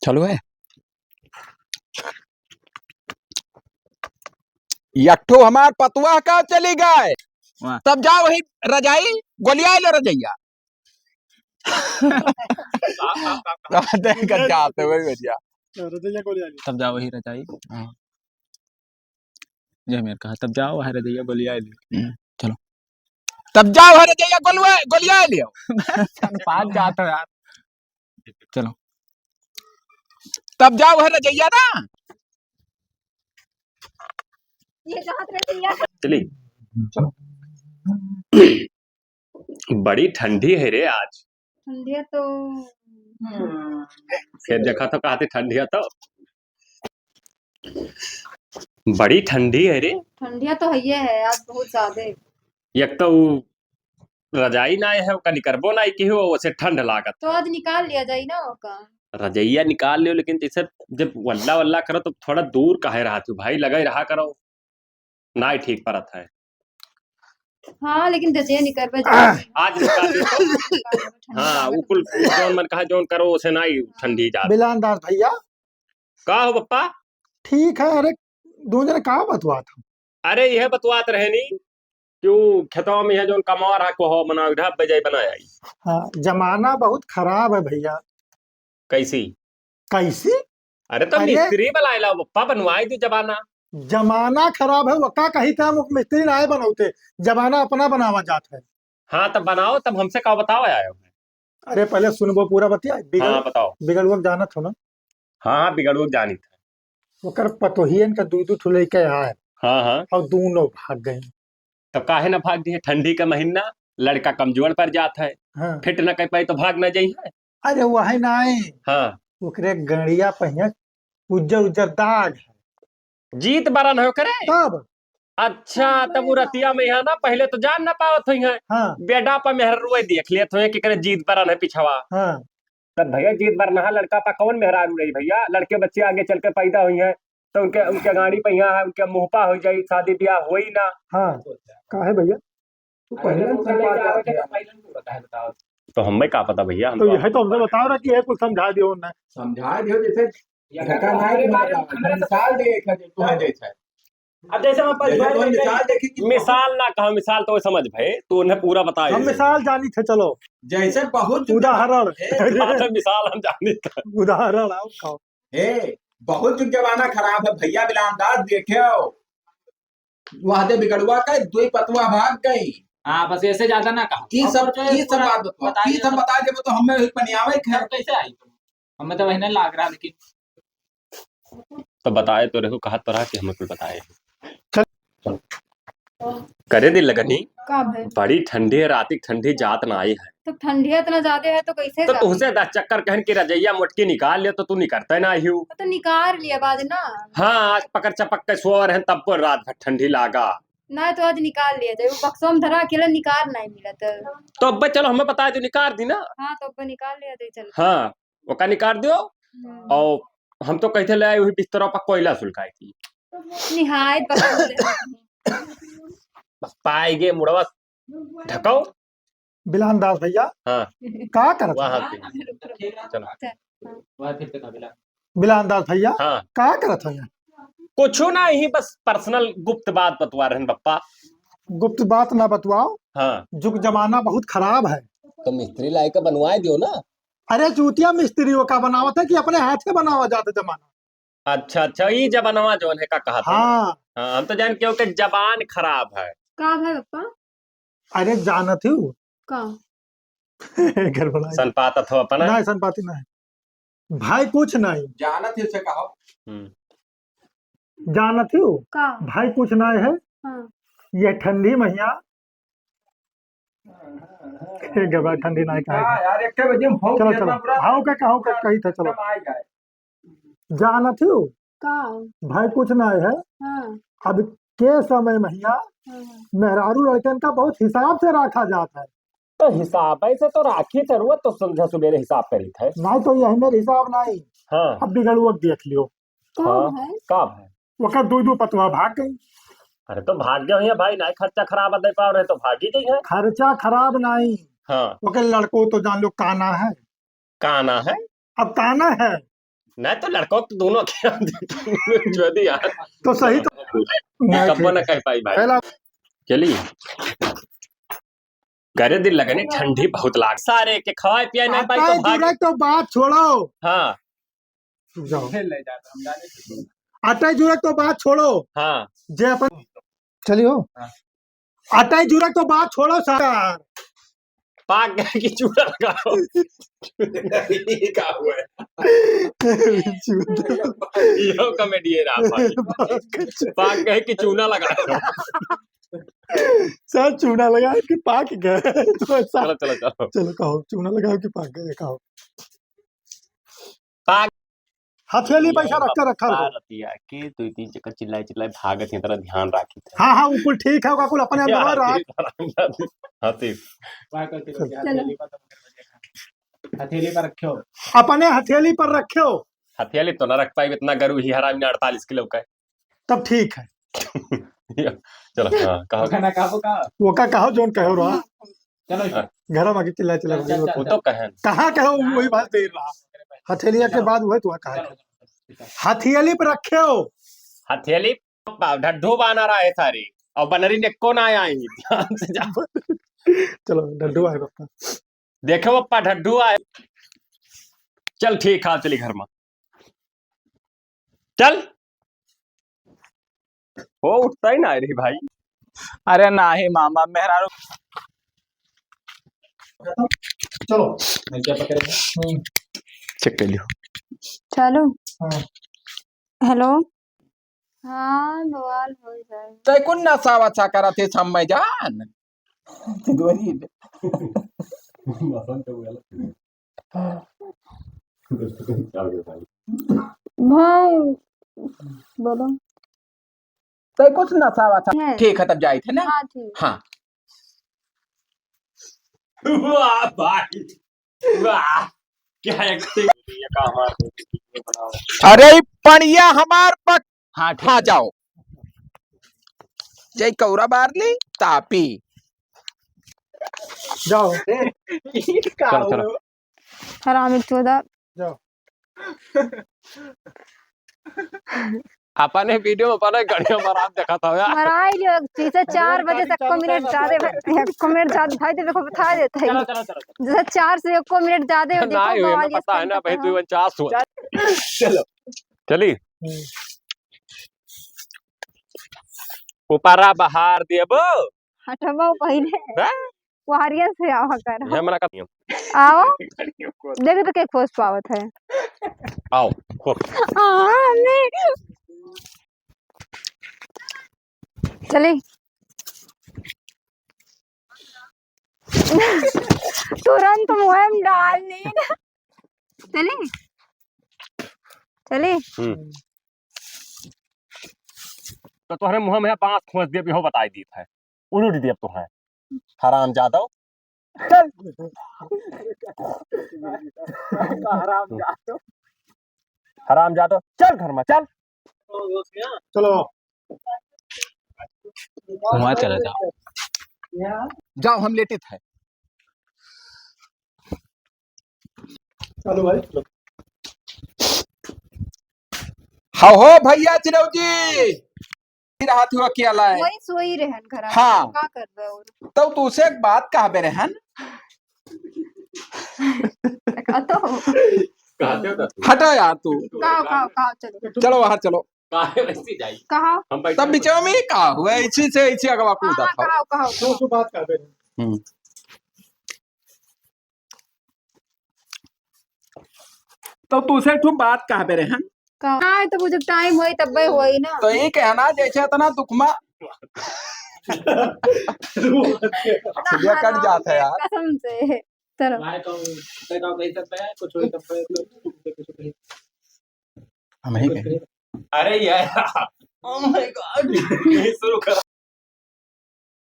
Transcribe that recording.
चलो है यठो हमार पतुआ का चली गए तब जाओ वही रजाई गोलिया ले रजैया जाते वही भैया तब जाओ वही रजाई जो मेरे कहा तब जाओ वह रजैया गोलिया ले चलो तब जाओ हर रजैया गोलिया लियो पास जाते हो यार चलो तब जाओ हर रजैया ना ये कहाँ रजैया चली बड़ी ठंडी है रे आज। ठंडिया तो फिर देखा तो कहते ठंडिया तो बड़ी ठंडी है रे। ठंडिया तो है आज बहुत ज्यादा। एक तो रजाई ना है का निकरबो ना की हो उसे ठंड लागत तो आज निकाल लिया जाए ना का रजैया निकाल लियो लेकिन जैसे जब वल्ला वल्ला करो तो थोड़ा दूर काहे रहा तू भाई लगा ही रहा करो ना ही ठीक परत है। हाँ लेकिन रजैया निकल आज निकाल लियो हाँ उकुल जोन मन कहा जोन करो उसे ना ही ठंडी जा। बिलानदास भैया का हो पप्पा ठीक है। अरे दो जने का बतवा था। अरे यह बतवात रहे नी क्यों खेतों में है जो कमा रहा को हो बना ढाब बजाई बनाया। हाँ जमाना बहुत खराब है भैया। कैसी कैसी? अरे तो मिस्त्री बनाए ला पप्पा बनवाई थी जमाना। जमाना खराब है वक्का कही था मिस्त्री ना बनौते जमाना अपना बनावा जाता है। हाँ तब बनाओ तब हमसे का बताओ आया। अरे पहले सुनबो पूरा बतिया। हाँ बताओ। बिगड़ुआ जाना था ना। हाँ बिगड़ुआ जानी था ओकर पतोहियन का दूध ठुले के आए। हाँ हाँ और दोनों भाग गए। तो काहे ना भाग दिए ठंडी का महीना लड़का कमजोर पर जाता है। हाँ। फिट न कर पाई तो भाग न जाई है। अरे वही ना आए। हाँ ओकरे गड़िया पहिया उज्जर उज्जर दाग है। जीत बरन हो करे तब अच्छा तब रतिया में यहाँ ना पहले तो जान ना पावत हुई है। हाँ। बेडा पर मेहर रुए देख लिया तो कि करे जीत बरन है पिछवा। हाँ। तब भैया जीत बरना लड़का पा कौन मेहरारू रही भैया लड़के बच्चे आगे चल के पैदा हुई है तो उनके गाड़ी पे यहाँ है उनके मुंह पा हो जाये शादी ब्याह हो ही ना। हाँ का है भैया तो हमें का पता भैया तो यह तो हमने बताओ ना कि है कुछ समझा दियो ना समझा दियो जैसे मिसाल दे अब जैसे मिसाल ना कहो मिसाल तो समझ भाई तो उन्हें पूरा बताया। हम मिसाल जानी थे चलो जैसे बहुत उदाहरण मिसाल हम जानी थे उदाहरण आओ खाओ। बहुत जमाना खराब है भैया बिलानदास देखे वादे बिगड़ुआ का दो पतवा भाग गई। हाँ बस ऐसे ज्यादा ना कहा की सब बात बता दे तो हमें पनियावे कैसे आई हमें तो वही नहीं लाग रहा लेकिन तो बताए तो रहो कहा तो रहा कि हमें कोई बताए करे दिल लगनी बड़ी ठंडी है रात ठंडी जात ना आई है तो ठंडिया इतना ज्यादा है तो कैसे तो तुझसे 10 चक्कर कहन की रजैया मुटकी निकाल लिया तो तू निकलता ना ही तो निकाल लिया बाद ना। हाँ आज पकड़ चपक के सोवर है तब पर रात भर ठंडी लागा ना तो आज निकाल लिया जाए बक्सों में धरा अकेला निकाल नहीं मिला तो अब चलो हमें बताया तो निकाल दी ना। हाँ तो अब निकाल लिया जाए चल। हाँ वो का निकाल दियो और हम तो कहते ले आए वही बिस्तरों पर कोयला सुलगाई थी निहायत पाएगे मुड़वा ढकाओ बिलानदास भैया हाँ का करत चलो बिलानदास भैया हाँ का करत है कुछ ना ही बस पर्सनल गुप्त बात बतवा रहे बप्पा। गुप्त बात ना बतवाओ। हाँ जुग जमाना बहुत खराब है तो मिस्त्री लाई का बनवाए दियो ना। अरे चूतिया मिस्त्रियों का बनावत है कि अपने हाथ से बनावा जाता जमाना। अच्छा अच्छा ये जबानवा जोन है का कहा था। हाँ हम तो जान के जबान खराब है का है पप्पा। अरे जानत हूँ का गड़बड़ा सनपात हो अपना नहीं सनपाती नहीं भाई कुछ नहीं जानत है से कहो जानत हूँ का भाई कुछ नहीं है। हाँ। ये ठंडी महीना गबा ठंडी नहीं कहा यार एक बजे हम चलो चलो हाउ का कही था चलो जानत हूँ का भाई कुछ नहीं है। हाँ। अब के समय महीना मेहरारू लड़कन का बहुत हिसाब से रखा जाता है। तो हिसाब ऐसे तो राखी जरूरत तो समझा सुबेरे हिसाब करी थे नहीं तो यही मेरे हिसाब नहीं। हाँ अब बिगड़ुआ देख लियो कब है कब है वो दो पतवा भाग गई। अरे तो भाग्य हुई है भाई नहीं खर्चा खराब दे पा रहे तो भागी गई है। खर्चा खराब नहीं हाँ ओके लड़कों तो जान लो काना है, काना है अब काना है नहीं तो लड़कों तो दोनों क्या जो दी यार तो सही तो नहीं कब्बो ठीक न है। कह पाई भाई पहला चलिए करे दिन लगने ठंडी बहुत लाग सारे के खवाए पिया नहीं पाई तो अटै भाग जुड़क तो बात छोड़ो, हाँ जाओ ले जाता हम जाने अटै जुड़क तो बात छोड़ो, हाँ जे अपन चलियो अटै जुड़क तो बात छोड़ो सरकार, पाक गए कि चूड़ा लगाओ का हुआ है यो कॉमेडी है रात भाई पाक गए कि चूना लगाओ सर चूना लगा कि पाक गए तो ऐसा चलो चलो चलो चलो कहो चूना लगाओ कि पाक गए कहो। पाक हथेली पैसा रख कर रखा रहो। रतिया के दो तीन चक्कर चिल्लाए चिल्लाए भागत ही तरह ध्यान राखी थे हाँ हाँ वो कुल ठीक है वो कुल अपने अंदर रहा। हती वहाँ करके रखिए, हथेली पर तो हथेली पर रखियो। अपने हथेली पर रखो हथियाली तो न रख पाई इतना गरु ही हरा 48 किलो का तब ठीक है। है चलो हाँ कहो खाना काबू का वो का कहो जोन कहो रहा चलो हाँ। घर में चिल्ला चिल्ला चल, चल, वो तो कहे कहाँ कहो वही बात देर रहा हथेलिया के बाद वही तो कहा हथेली पर रखे हो। हथियाली ढड्ढू बाना रहा है सारी और बनरी ने कौन आया ही ध्यान से जाओ चलो डड्डू आए पप्पा देखो पप्पा ढड्ढू आए चल ठीक है चली घर में चल वो उठता ही ना रे भाई अरे नाही मामा मेहरारू चलो क्या पकड़े चेक कर लियो चलो हाँ। हेलो हाँ बवाल हो जाए तै कुन नशा वशा करा थे समय जान गोरी भाई बोलो तै कुछ नशा वशा है ठीक है तब जाए थे ना हाँ ठीक हाँ वाह भाई वाह क्या एक्टिंग ये काम अरे पणिया हमार पक हाँ हाँ जाओ जय कौरा बार ली तापी जाओ चलो चलो हरामी चौदह जाओ अपने वीडियो में पहले गड़िया बारात देखा था यार मराई लियो जैसे 4 बजे तक को मिनट ज्यादा को मिनट ज्यादा भाई देखो बता देता है चलो चलो चलो जैसे 4 से 1 मिनट ज्यादा हो ना देखो ये बवाल पता है ना भाई 249 हुआ चलो चली ऊपरा बहार देबो हटबो पहले हैं? वारियन से आवा कर ये मना करती आओ देख तो के खोज पावत है आओ खूब नहीं चली तुरंत मुंह में डालनी चली चली तो तुम्हारे मुंह में पांच खोज दे भी हो बताई दी है उलूट दिए तो है हराम जादव हराम जादव चल घर में चल चलो वहाँ चला जाओ जाओ हम लेटे थे चलो भाई चलो हाँ हो भैया चिरऊ जी रहा तू अकेला है वही सोई रहन घर हाँ। का कर रहे हो तो तू से एक बात कहा बे रहन तो कहते हो हटा यार तू कहा चलो चलो बाहर चलो काहे वैसी जाई कहा हम बैठ तब बीच में कहा हुआ इसी से इसी अगवा कूदा था कहा तो बात कर रहे हैं। तो तू से तू बात कहा बे रहन कहा तो मुझे टाइम हुई तब हुई ना तो ये कहना जैसे इतना दुखमा ये कट जाता है यार कसम से चलो भाई तो कहीं तक है कुछ होई तब कुछ हम ही कहें अरे यार ओह माय गॉड ये शुरू कर